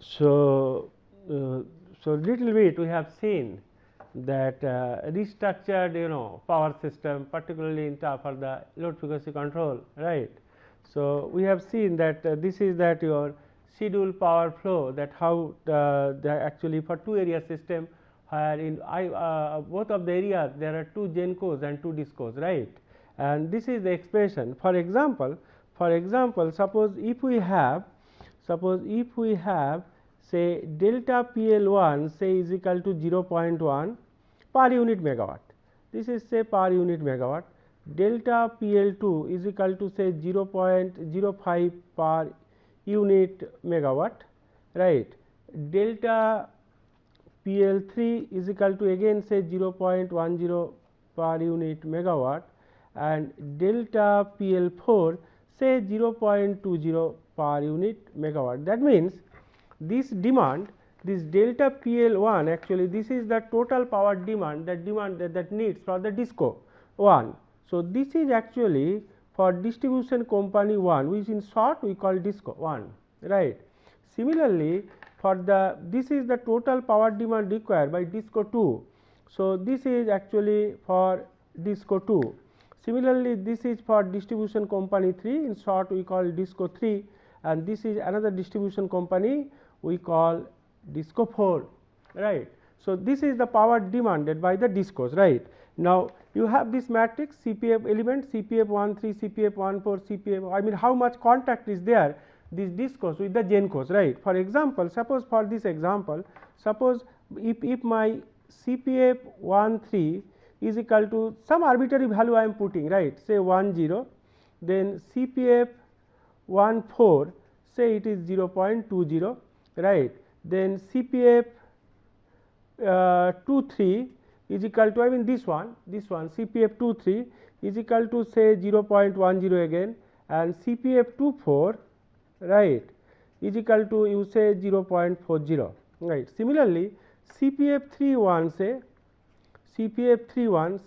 So, so little bit we have seen that restructured power system, particularly in for the load frequency control, right. So, we have seen that this is that your scheduled power flow, that how the actually for two area system, where in both of the areas there are two GENCOs and two DISCOs, right. And this is the expression. For example, suppose if we have say delta PL1 say is equal to 0.1 per unit megawatt. This is say per unit megawatt. Delta PL2 is equal to say 0.05 per unit megawatt, right. Delta PL3 is equal to again say 0.10 per unit megawatt, and delta PL4 say 0.20 per unit megawatt. That means this demand, this delta PL1, actually this is the total power demand that needs for the DISCO 1. So, this is actually for distribution company 1, which in short we call DISCO 1, right. Similarly, for the this is the total power demand required by DISCO 2. So, this is actually for DISCO 2. Similarly, this is for distribution company 3, in short we call DISCO 3, and this is another distribution company we call DISCO 4, right. So, this is the power demanded by the DISCOs, right. Now, you have this matrix CPF element, CPF 13, CPF 14, CPF, I mean how much contact is there these DISCOs with the GENCOs, right. For example, suppose for this example, suppose if my CPF 13 is equal to some arbitrary value I am putting, right, say 10, then CPF 14 say it is 0.20, right. Then CPF 23 is equal to, I mean this one CPF 23 is equal to say 0.10 again, and CPF 24, right, is equal to you say 0.40, right. Similarly, CPF 31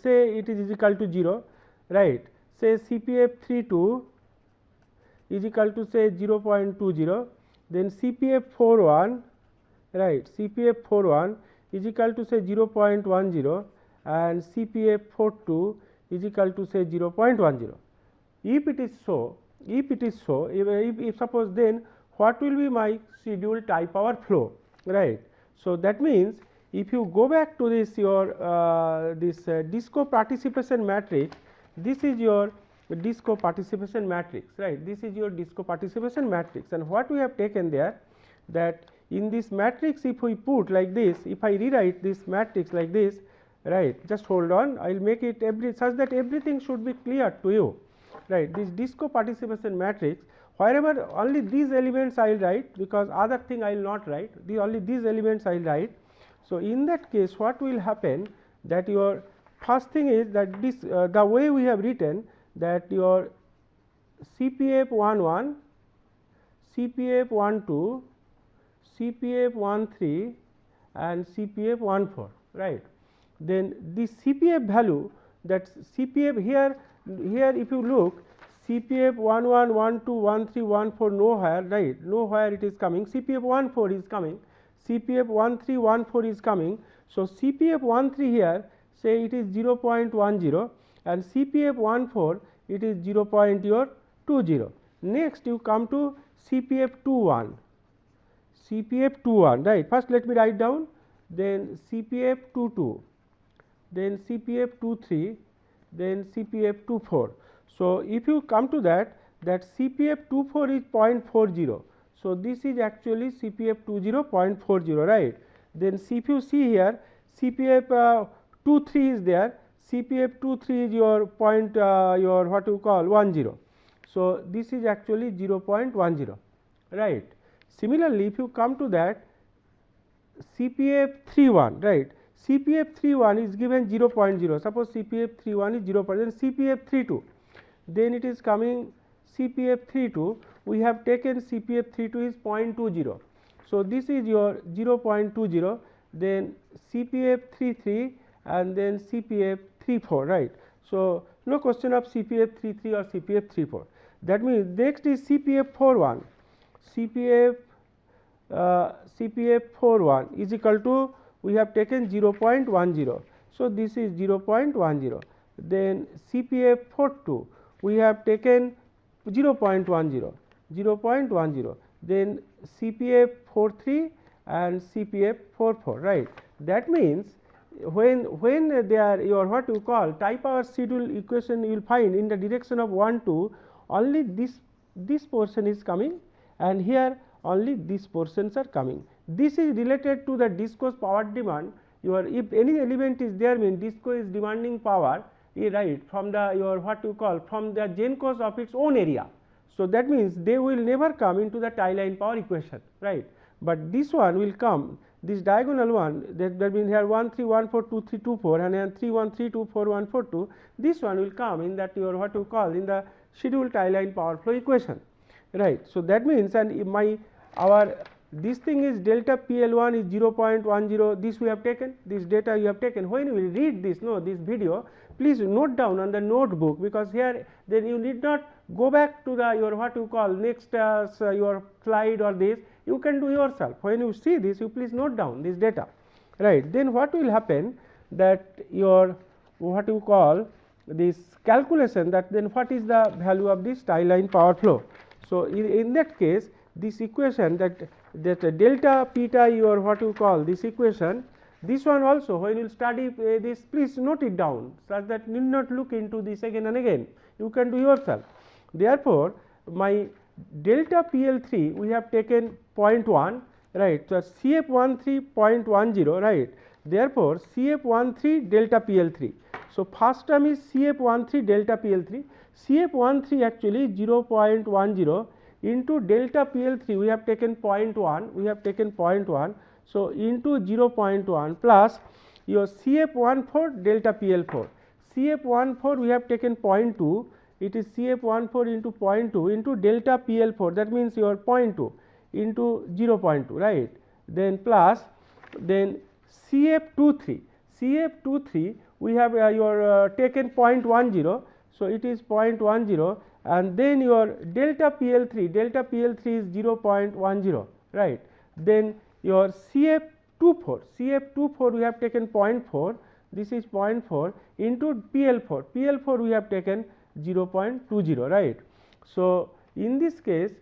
say it is equal to 0, right. Say CPF 32 is equal to say 0.20, then CPF 41, right, CPF 41 is equal to say 0.10, and CPF 42 is equal to say 0.10. If it is so, if suppose, then what will be my scheduled tie power flow, right. So, that means if you go back to this your DISCO participation matrix, this is your DISCO participation matrix, right. This is your DISCO participation matrix, and what we have taken there, that in this matrix if we put like this, if I rewrite this matrix like this, right, just hold on, I will make it such that everything should be clear to you, right. This DISCO participation matrix, wherever only these elements I will write, because other thing I will not write, only these elements I will write. So, in that case what will happen, that your first thing is that this the way we have written, that your CPF 11, CPF 12, CPF 13 and CPF 14, right. Then the CPF value, that CPF here if you look, CPF 11, 12, 13, 14 nowhere, right, nowhere it is coming, CPF 14 is coming, CPF 13, 14 is coming. So, CPF 13 here say it is 0.10, and CPF 14 it is 0.20. Next you come to CPF 21, CPF 21, right. First let me write down, then CPF 22, then CPF 23, then CPF 24. So, if you come to that CPF 24 is 0.40. So, this is actually CPF 20.40, right. Then if you see here CPF 23 is there, CPF 23 is your point your what you call 10. So, this is actually 0.10, right. Similarly, if you come to that CPF 31, right, CPF 31 is given 0.0, suppose CPF 31 is 0, then CPF 32, then it is coming CPF 32, we have taken CPF 32 is 0.20. So, this is your 0.20, then CPF 33 and then CPF 34, right. So, no question of CPF 33 or CPF 34. That means, next is CPF 41, CPF CPF41 is equal to, we have taken 0.10. So, this is 0.10. Then CPF42 we have taken 0.10, 0.10. Then CPF43 and CPF44, right. That means when they are your what you call tie power schedule equation, you will find in the direction of 1 2, only this portion is coming, and here only these portions are coming. This is related to the DISCO's power demand. Your if any element is there, means DISCO is demanding power, right, from the your what you call from the GENCOs of its own area. So, that means they will never come into the tie line power equation, right. But this one will come, this diagonal one, that means here 1 3 1 4 2 3 2 4 and then 3 1 3 2 4 1 4 2, this one will come in that your what you call in the scheduled tie line power flow equation, right. So, that means, and if our this thing is delta PL1 is 0.10, this we have taken, this data you have taken. When you will read this this video, please note down on the notebook, because here then you need not go back to the your what you call next your slide or this, you can do yourself. When you see this, you please note down this data, right. Then what will happen, that your what you call this calculation, that then what is the value of this tie line power flow. So, in that case, this equation that delta p tie or what you call this equation, this one also when you will study this, please note it down, such that you need not look into this again and again, you can do yourself. Therefore, my delta PL3 we have taken 0.1, right. So, CF13 0.10, right. Therefore, CF13 delta PL3. So, first term is CF13 delta PL3, CF13 actually 0.10 into delta PL3 we have taken 0.1, so into 0.1 plus your CF14 delta PL4, CF14 we have taken 0.2, it is CF14 into 0.2 into delta PL4, that means your 0.2 into 0.2, right. Then plus then CF23 we have your taken 0.10, so it is 0.10, and then your delta PL3 is 0.10, right. Then your CF24 we have taken 0.4, this is 0.4 into PL4 we have taken 0.20, right. So, in this case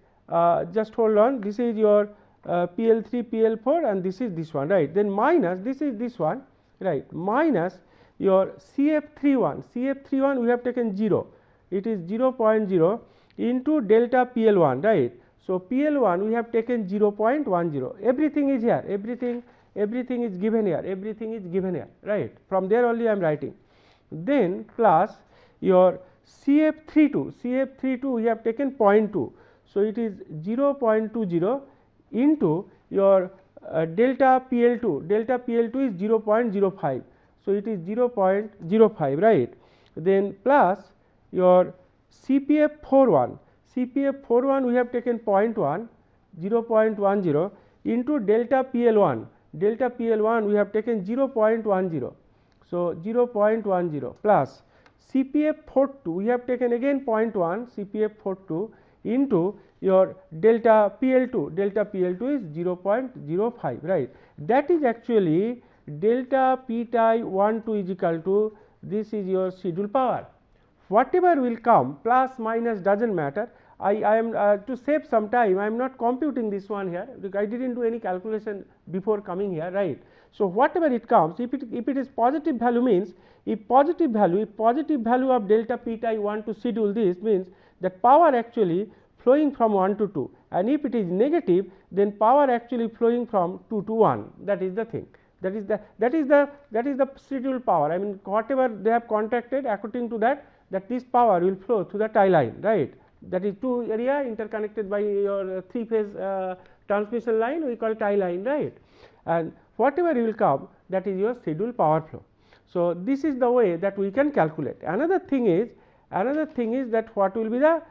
just hold on, this is your PL3 PL4 and this is this one, right. Then minus this is this one, right, minus your CF31 we have taken 0, it is 0.0 into delta PL1, right. So, PL1 we have taken 0.10, everything is here, everything is given here, right. From there only I am writing. Then plus your CF32 we have taken 0.2, so it is 0.20 into your delta PL2 is 0.05, so it is 0.05, right. Then plus your CPF41 we have taken 0.10 into delta PL1 we have taken 0.10, so 0.10 plus CPF42 we have taken again 0.1 CPF42 into your delta PL2 is 0.05, right. That is actually delta P tie 1 2 is equal to, this is your schedule power. Whatever will come, plus minus does not matter. I am to save some time, I am not computing this one here, because I did not do any calculation before coming here, right. So, whatever it comes, if it is positive value, means if positive value of delta P tie 1 to schedule, this means that power actually flowing from 1 to 2, and if it is negative, then power actually flowing from 2 to 1, that is the thing. That is the schedule power. I mean, whatever they have contracted, according to that this power will flow through the tie line, right. That is two area interconnected by your 3 phase transmission line, we call tie line, right. And whatever will come, that is your schedule power flow. So, this is the way that we can calculate. Another thing is that what will be the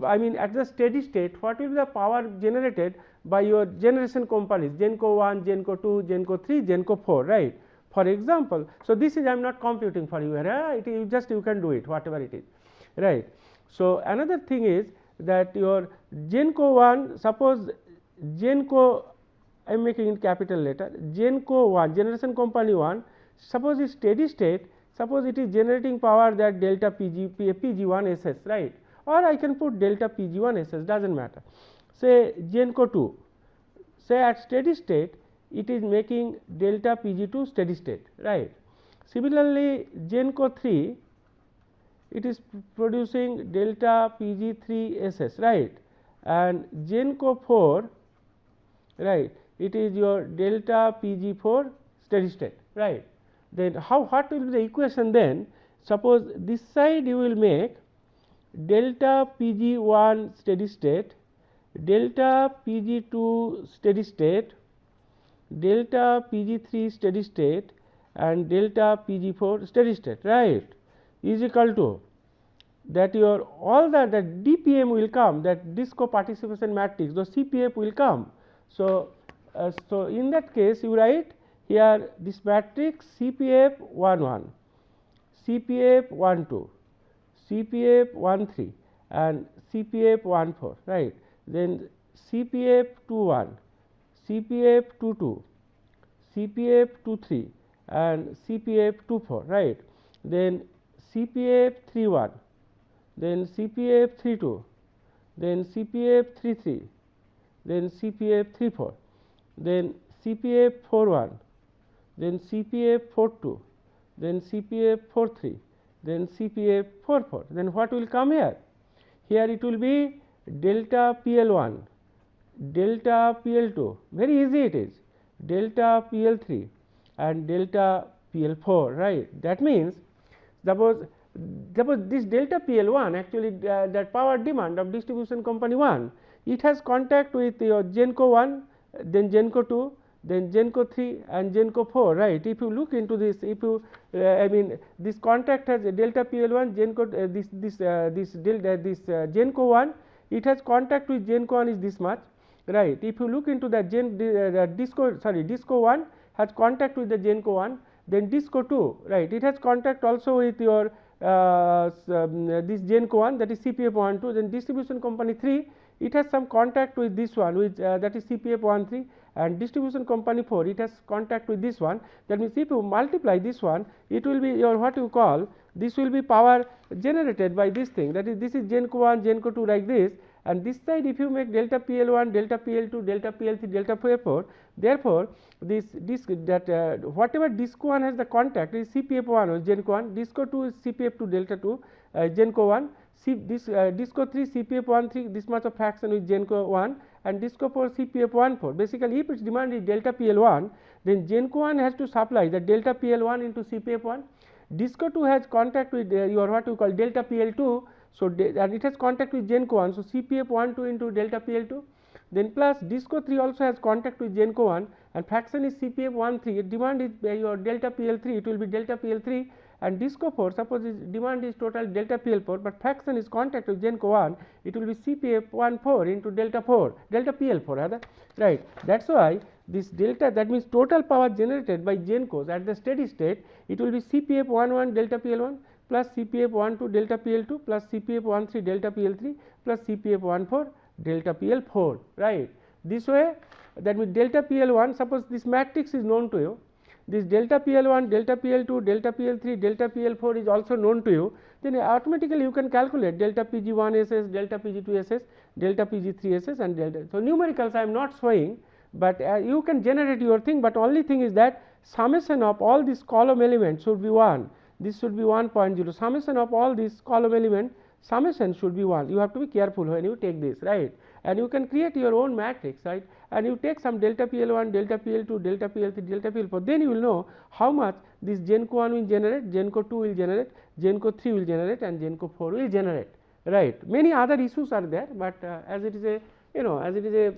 I mean at the steady state, what will be the power generated by your generation companies, GENCO 1, GENCO 2, GENCO 3, GENCO 4, right. For example, so this is I am not computing for you here, it is just you can do it whatever it is, right. So, another thing is that your GENCO 1, suppose GENCO I am making in capital letter, GenCo 1, generation company 1, suppose it's steady state, suppose it is generating power that delta PG1 SS, right, or I can put delta PG1 SS, does not matter. Say GenCo 2, say at steady state it is making delta PG2 steady state, right. Similarly, GenCo 3, it is producing delta PG3 SS, right, and GenCo 4, right, it is your delta PG4 steady state, right. Then what will be the equation then? Suppose this side you will make delta PG1 steady state, delta PG2 steady state, delta PG3 steady state and delta PG4 steady state, right, is equal to that your all that DPM will come, that disco participation matrix, the CPF will come. So, so in that case you write here this matrix CPF 11, CPF 12, CPF 13 and CPF 14, right. Then CPF 21, CPF 22, CPF 23 and CPF 24, right. Then CPF 31, then CPF 32, then CPF 33, then CPF 34, then CPF 41, then CPF 42, then CPF 43, then CPF 44. Then what will come here? Here it will be delta PL1, delta PL2, very easy it is, delta PL3 and delta PL4, right. That means suppose this delta PL1 actually that power demand of distribution company 1, it has contact with your GenCo 1, then GenCo 2, then GenCo 3 and GenCo 4, right. If you look into this, if you I mean this contact has a delta PL1, GenCo GenCo 1, it has contact with GenCo 1 is this much, right. If you look into the disco 1 has contact with the GenCo 1, then disco 2, right, it has contact also with your this GenCo 1, that is CPF 1 2, then distribution company 3, it has some contact with this one, which that is CPF 1 3, and distribution company 4, it has contact with this one. That means if you multiply this one, it will be your what you call, this will be power generated by this thing, that is this is GenCo 1, GenCo 2 like this, and this side if you make delta PL1, delta PL2, delta PL3, delta PL4, therefore this that whatever disco 1 has the contact is CPF 1 or GenCo 1, disco 2 is CPF 2 delta 2, GenCo 1, disco 3 CPF 1 3, this much of fraction with GenCo 1, and disco 4 CPF 1 4. Basically, if its demand is delta PL1, then GenCo 1 has to supply the delta PL1 into CPF 1. Disco 2 has contact with your what you call delta PL2, so and it has contact with GenCo 1, so CPF 1 2 into delta PL2. Then plus disco 3 also has contact with GenCo 1 and fraction is CPF 1 3, demand is your delta PL3, it will be delta PL3, and disco 4 suppose demand is total delta PL4, but fraction is contact with GenCo 1, it will be CPF 1 4 into delta PL4 rather, right. That is why this delta, that means total power generated by GenCos at the steady state, it will be CPF 1 1 delta PL1 plus CPF 1 2 delta PL2 plus CPF 1 3 delta PL3 plus CPF 1 4 delta PL4, right. This way, that means delta PL1, suppose this matrix is known to you, this delta PL1, delta PL2, delta PL3, delta PL4 is also known to you, then automatically you can calculate delta PG1 SS, delta PG2 SS, delta PG3 SS and delta. So, numericals I am not showing, but you can generate your thing, but only thing is that summation of all these column elements should be 1, this should be 1.0, summation of all these column element, summation should be 1, you have to be careful when you take this, right, and you can create your own matrix, right, and you take some delta PL1, delta PL2, delta PL3, delta PL4, then you will know how much this GenCo 1 will generate, GenCo 2 will generate, GenCo 3 will generate and GenCo 4 will generate, right. Many other issues are there, but as it is a as it is a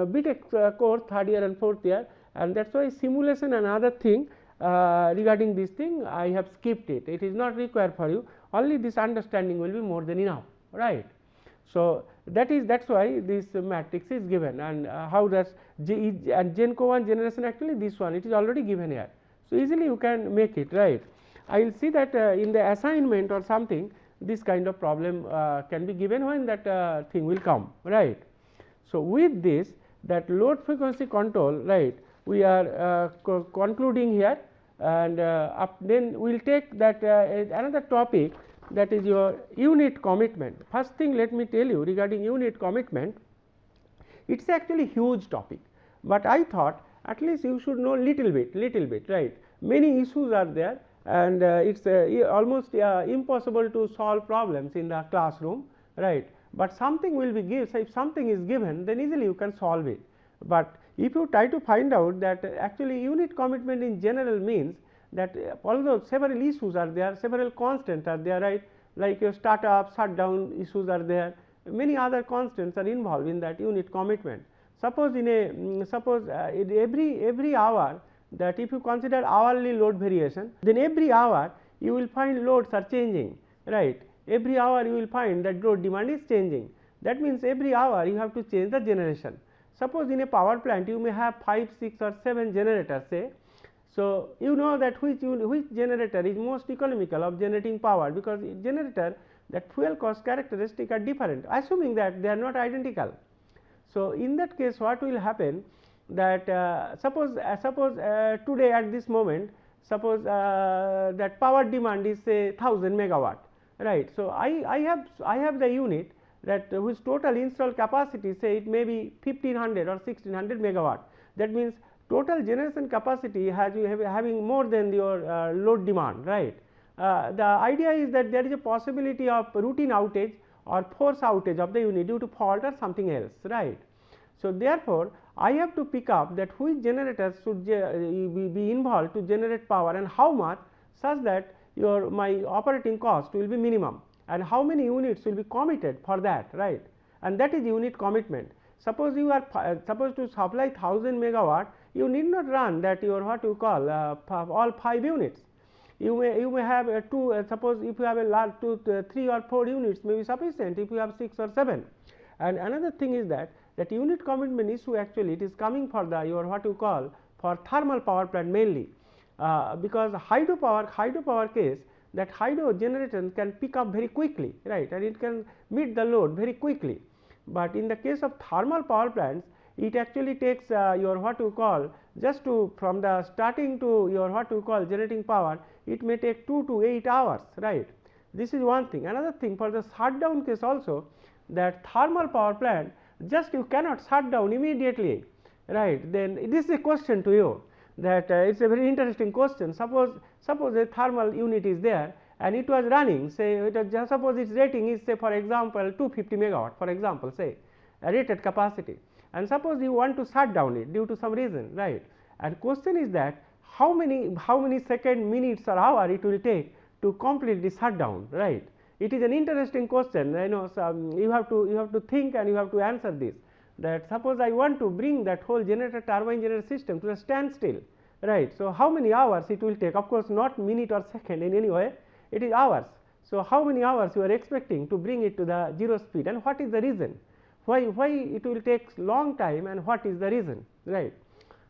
BTech course 3rd year and 4th year, and that is why simulation and other thing regarding this thing I have skipped it, it is not required for you, only this understanding will be more than enough, right. So, that is why this matrix is given, and how does and GenCo 1 generation, actually this one it is already given here. So, easily you can make it, right. I will see that in the assignment or something this kind of problem can be given when that thing will come, right. So, with this that load frequency control, right, we are concluding here, and then we will take that another topic, that is your unit commitment. First thing, let me tell you regarding unit commitment, it is actually huge topic, but I thought at least you should know little bit, right. Many issues are there, and it is almost impossible to solve problems in the classroom, right, but something will be given. So if something is given, then easily you can solve it. But if you try to find out that actually unit commitment in general means that although several issues are there, several constants are there, right, like your startup, shutdown issues are there, many other constants are involved in that unit commitment. Suppose in a in every hour, that if you consider hourly load variation, then every hour you will find loads are changing, right. Every hour you will find that load demand is changing. That means every hour you have to change the generation. Suppose in a power plant you may have 5, 6 or 7 generators, say. So you know that which generator is most economical of generating power, because generator, that fuel cost characteristic are different, assuming that they are not identical. So in that case, what will happen, that suppose today at this moment, suppose that power demand is say 1000 megawatt, right. So I have the unit that whose total installed capacity, say it may be 1500 or 1600 megawatt. That means total generation capacity having more than your load demand, right. The idea is that there is a possibility of routine outage or force outage of the unit due to fault or something else, right. So therefore I have to pick up that which generators should be involved to generate power and how much, such that my operating cost will be minimum, and how many units will be committed for that, right. And that is unit commitment. Suppose you are supposed to supply 1000 megawatt, you need not run that your what you call all 5 units. You may have suppose if you have a large 3 or 4 units may be sufficient if you have 6 or 7. And another thing is that unit commitment issue, actually it is coming for the your what you call for thermal power plant mainly, because hydropower case, that hydro generation can pick up very quickly, right, and it can meet the load very quickly. But in the case of thermal power plants, it actually takes your what you call just to from the starting to your what you call generating power, it may take 2 to 8 hours, right. This is one thing. Another thing, for the shutdown case also, that thermal power plant just you cannot shut down immediately, right. Then this is a question to you, that it is a very interesting question. Suppose a thermal unit is there and it was running, say it was just suppose its rating is say for example 250 megawatt, for example, say a rated capacity, and suppose you want to shut down it due to some reason, right. And question is that how many second, minutes or hour it will take to completely shut down, right. It is an interesting question. I know you have to think and you have to answer this, that suppose I want to bring that whole generator turbine generator system to a standstill, right. So how many hours it will take? Of course not minute or second in any way, it is hours. So how many hours you are expecting to bring it to the 0 speed, and what is the reason? Why it will take long time, and what is the reason, right.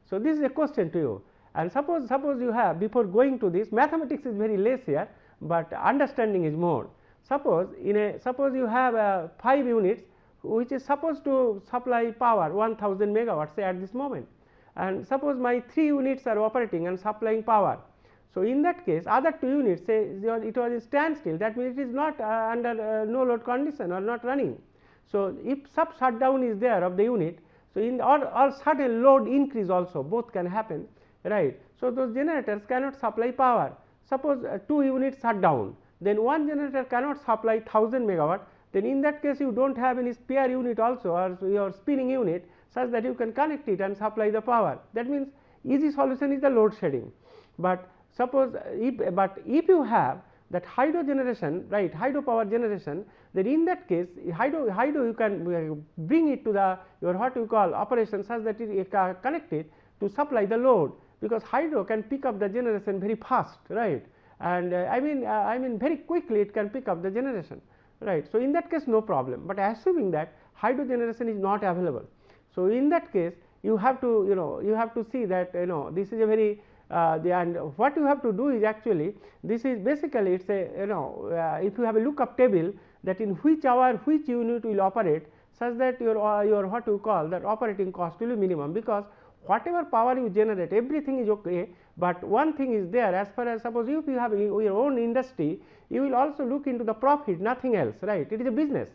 So this is a question to you. And suppose you have, before going to this, mathematics is very less here, but understanding is more. Suppose you have 5 units which is supposed to supply power 1000 megawatts, say at this moment, and suppose my 3 units are operating and supplying power. So in that case, other 2 units, say it was in standstill, that means it is not under no load condition or not running. So if some shutdown is there of the unit, so in or sudden load increase also, both can happen, right. So those generators cannot supply power. Suppose 2 units shut down, then one generator cannot supply 1000 megawatt, then in that case you do not have any spare unit also, or your spinning unit, such that you can connect it and supply the power. That means easy solution is the load shedding. But suppose if you have that hydro generation, right, hydro power generation, then in that case hydro you can bring it to the your what you call operation, such that it is connected to supply the load, because hydro can pick up the generation very fast, right. And I mean very quickly it can pick up the generation, right. So in that case no problem, but assuming that hydro generation is not available, so in that case you have to you have to see that this is a very and what you have to do is actually, this is basically it is a if you have a lookup table, that in which hour which unit will operate, such that your what you call that operating cost will be minimum, because whatever power you generate, everything is okay, but one thing is there, as far as suppose if you have your own industry, you will also look into the profit, nothing else, right? It is a business.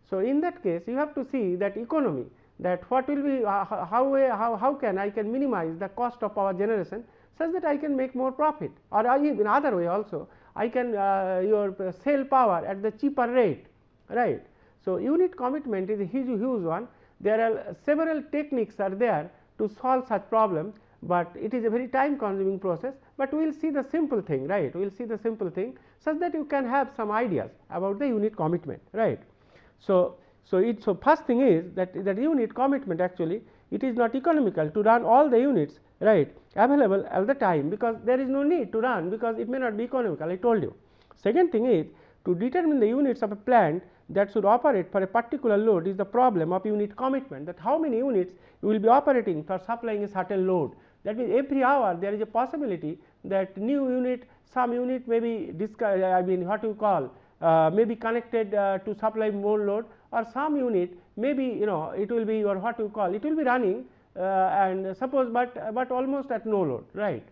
So in that case you have to see that economy, that what will be how can I can minimize the cost of power generation such that I can make more profit, or in other way also I can your sell power at the cheaper rate, right. So unit commitment is a huge one. There are several techniques are there to solve such problem, but it is a very time consuming process, but we will see the simple thing, right. We will see the simple thing such that you can have some ideas about the unit commitment, right. So first thing is that unit commitment, actually it is not economical to run all the units, right, available all the time, because there is no need to run, because it may not be economical, I told you. Second thing is to determine the units of a plant that should operate for a particular load is the problem of unit commitment, that how many units you will be operating for supplying a certain load. That means every hour there is a possibility that new unit, some unit may be what you call may be connected to supply more load, or some unit may be it will be your what you call it will be running and suppose but almost at no load, right.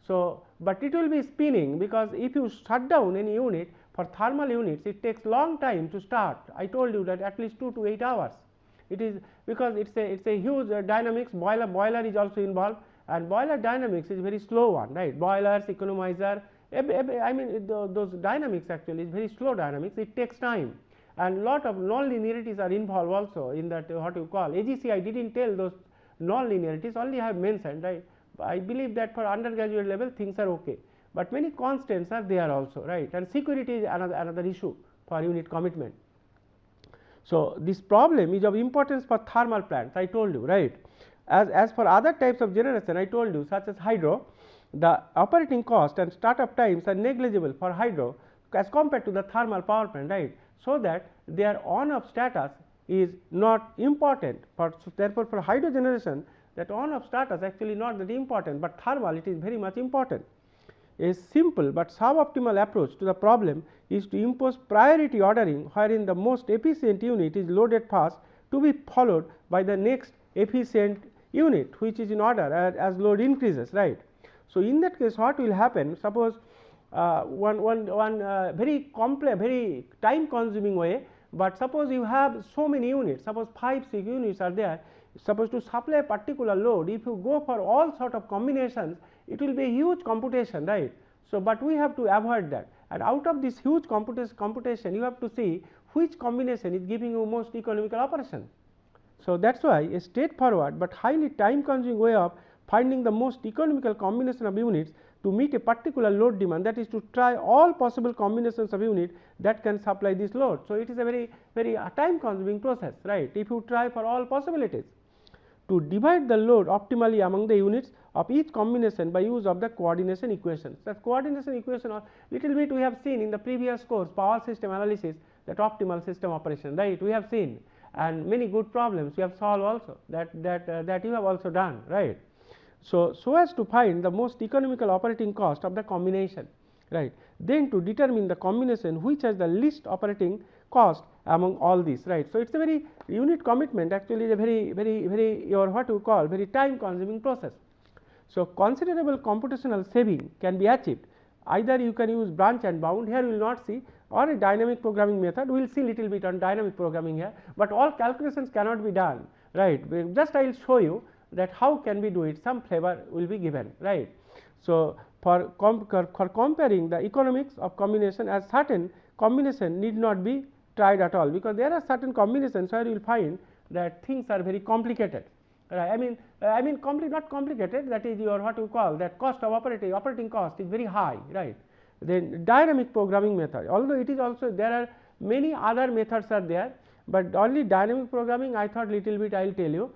So but it will be spinning, because if you shut down any unit, for thermal units it takes long time to start. I told you that at least 2 to 8 hours. It is because it's a huge dynamics. Boiler is also involved, and boiler dynamics is very slow one, right. Boilers, economizer, I mean those dynamics actually is very slow dynamics. It takes time, and lot of non-linearities are involved also in that what you call AGC. I didn't tell those non-linearities, only I have mentioned, right. I believe that for undergraduate level things are okay, but many constants are there also, right, and security is another issue for unit commitment. So this problem is of importance for thermal plants, I told you, right. As for other types of generation, I told you, such as hydro, the operating cost and startup times are negligible for hydro as compared to the thermal power plant, right. So that their on off status is not important, so therefore for hydro generation that on off status actually not that important, but thermal it is very much important. A simple but suboptimal approach to the problem is to impose priority ordering, wherein the most efficient unit is loaded first, to be followed by the next efficient unit which is in order as load increases, right. So in that case what will happen, suppose one very complex, very time consuming way, but suppose you have so many units, suppose 5-6 units are there, suppose to supply a particular load, if you go for all sort of combinations, it will be a huge computation, right. So but we have to avoid that, and out of this huge computation you have to see which combination is giving you most economical operation. So that is why a straightforward but highly time consuming way of finding the most economical combination of units to meet a particular load demand, that is to try all possible combinations of unit that can supply this load. So it is a very time consuming process, right, if you try for all possibilities. To divide the load optimally among the units of each combination by use of the coordination equations. That coordination equation or little bit we have seen in the previous course, power system analysis, that optimal system operation, right, we have seen, and many good problems we have solved also, that you have also done, right. So as to find the most economical operating cost of the combination, right, then to determine the combination which has the least operating cost among all these, right. So it is a very unit commitment actually is a very your what you call very time consuming process. So considerable computational saving can be achieved, either you can use branch and bound, here we will not see, or a dynamic programming method. We will see little bit on dynamic programming here, but all calculations cannot be done, right. Just I will show you that how can we do it, some flavor will be given, right. So for comparing the economics of combination, as certain combination need not be tried at all, because there are certain combinations where you will find that things are very complicated, right. I mean not complicated, that is your what you call that cost of operating cost is very high, right. Then dynamic programming method, although it is also there are many other methods are there, but only dynamic programming I thought little bit I will tell you.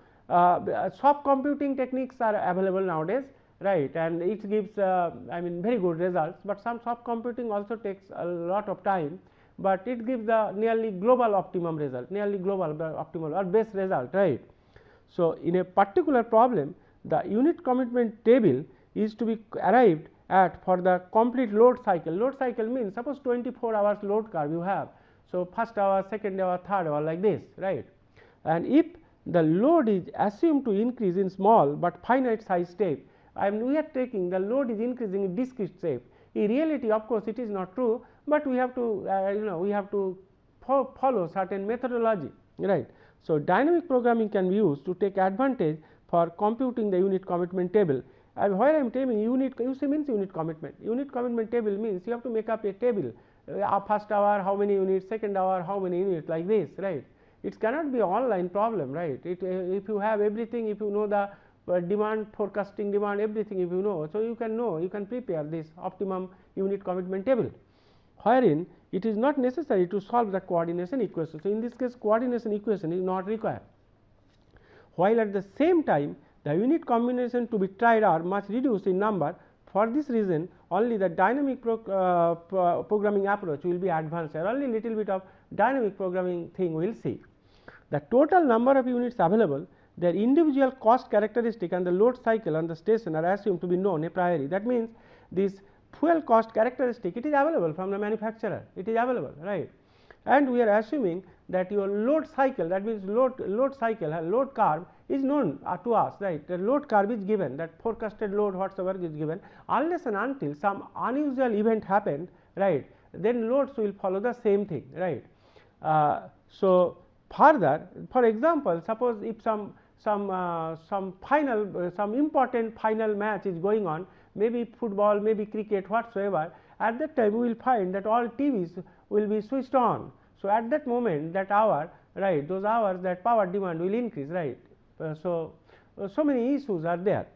Soft computing techniques are available nowadays, right, and it gives I mean very good results, but some soft computing also takes a lot of time, but it gives the nearly global optimum result, nearly global optimal or best result, right. So in a particular problem, the unit commitment table is to be arrived at for the complete load cycle. Load cycle means suppose 24 hours load curve you have, so first hour, second hour, third hour, like this, right. and if the load is assumed to increase in small but finite size step, and we are taking the load is increasing in discrete step. In reality, of course, it is not true, but we have to we have to follow certain methodology, right. So, dynamic programming can be used to take advantage for computing the unit commitment table. And where I am telling unit, you see means unit commitment. Unit commitment table means you have to make up a table, first hour how many units, second hour how many units, like this, right. It cannot be an online problem, right. If you have everything, if you know the demand, forecasting demand, everything if you know, so you can prepare this optimum unit commitment table, wherein it is not necessary to solve the coordination equation. So, in this case coordination equation is not required, while at the same time the unit combination to be tried are much reduced in number. For this reason only the dynamic programming approach will be advanced, or only little bit of dynamic programming thing we will see. The total number of units available, their individual cost characteristic and the load cycle on the station are assumed to be known a priori. That means, this fuel cost characteristic, it is available from the manufacturer, it is available, right. And we are assuming that your load cycle, that means load cycle, load curve is known to us, right. The load curve is given, that forecasted load whatsoever is given, unless and until some unusual event happened, right, then loads will follow the same thing, right. So, further, for example, suppose if some important final match is going on, maybe football, maybe cricket, whatsoever, at that time we will find that all TVs will be switched on. So, at that moment, that hour, right, those hours, that power demand will increase, right. So many issues are there.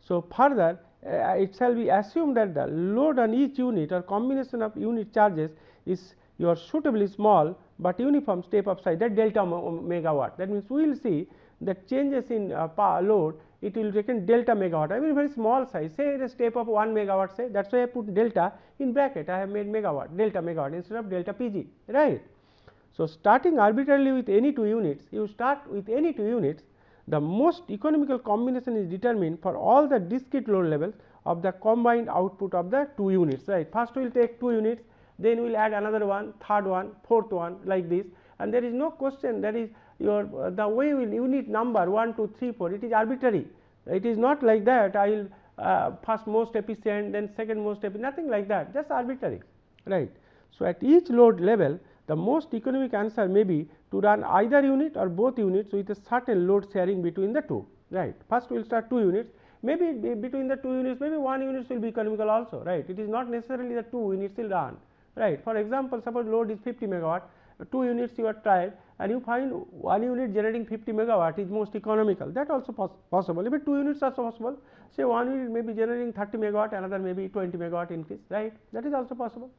So, further it shall be assumed that the load on each unit or combination of unit charges is your suitably small but uniform step of size, that delta megawatt. That means, we will see that changes in power load, it will taken delta megawatt. I mean very small size, say the step of 1 megawatt, say, that is why I put delta in bracket, I have made megawatt, delta megawatt instead of delta PG, right. So, starting arbitrarily with any 2 units, you start with any 2 units, the most economical combination is determined for all the discrete load levels of the combined output of the 2 units, right. First we will take 2 units, then we will add another one, third one, fourth one, like this, and there is no question, that is your the way will unit number 1, 2, 3, 4, it is arbitrary. It is not like that I will first most efficient, then second most efficient, nothing like that, just arbitrary, right. So, at each load level, the most economic answer may be to run either unit or both units with a certain load sharing between the two, right. First we will start 2 units, maybe between the 2 units, maybe 1 unit will be economical also, right. It is not necessarily the 2 units will run, right. For example, suppose load is 50 megawatt, 2 units you are tried and you find 1 unit generating 50 megawatt is most economical, that also possible. Even 2 units are possible, say 1 unit may be generating 30 megawatt, another may be 20 megawatt increase, right, that is also possible.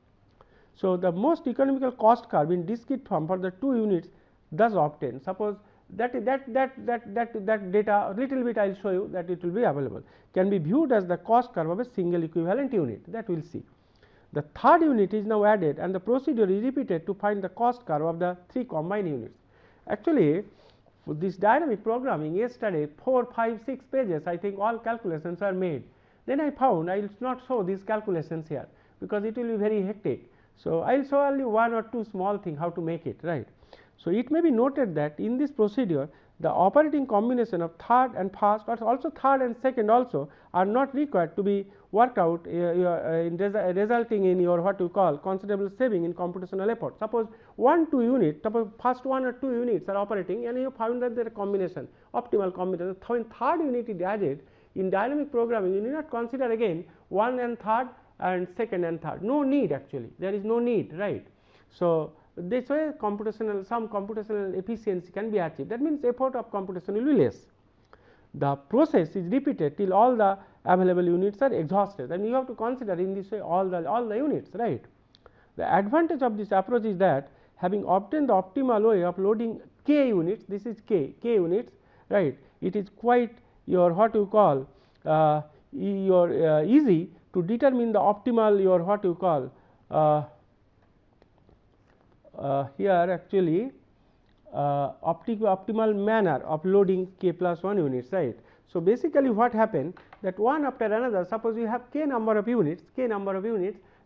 So, the most economical cost curve in discrete form for the 2 units thus obtained. Suppose that data little bit I will show you that it will be available, can be viewed as the cost curve of a single equivalent unit, that we will see. The third unit is now added and the procedure is repeated to find the cost curve of the 3 combined units. Actually, for this dynamic programming, yesterday 4, 5, 6 pages I think all calculations are made. Then I found I will not show these calculations here, because it will be very hectic. So, I will show only 1 or 2 small thing how to make it, right. So, it may be noted that in this procedure the operating combination of third and first, or also third and second also are not required to be worked out resulting in your what you call considerable saving in computational effort. Suppose 1, 2 units, suppose first 1 or 2 units are operating and you found that their combination, optimal combination, when third unit is added in dynamic programming, you need not consider again 1 and third and second and third, no need actually, there is no need, right. So, this way some computational efficiency can be achieved, that means effort of computation will be less. The process is repeated till all the available units are exhausted, and you have to consider in this way all the units, right. The advantage of this approach is that having obtained the optimal way of loading k units, this is k units, right, it is quite your what you call easy to determine the optimal your what you call here actually optimal manner of loading k plus 1 units, right. So, basically what happened that one after another, suppose you have k number of units,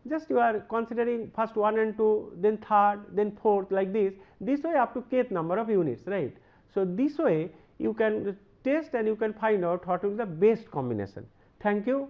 just you are considering first 1 and 2, then third, then fourth, like this way up to kth number of units, right. So, this way you can test and you can find out what will be the best combination. Thank you.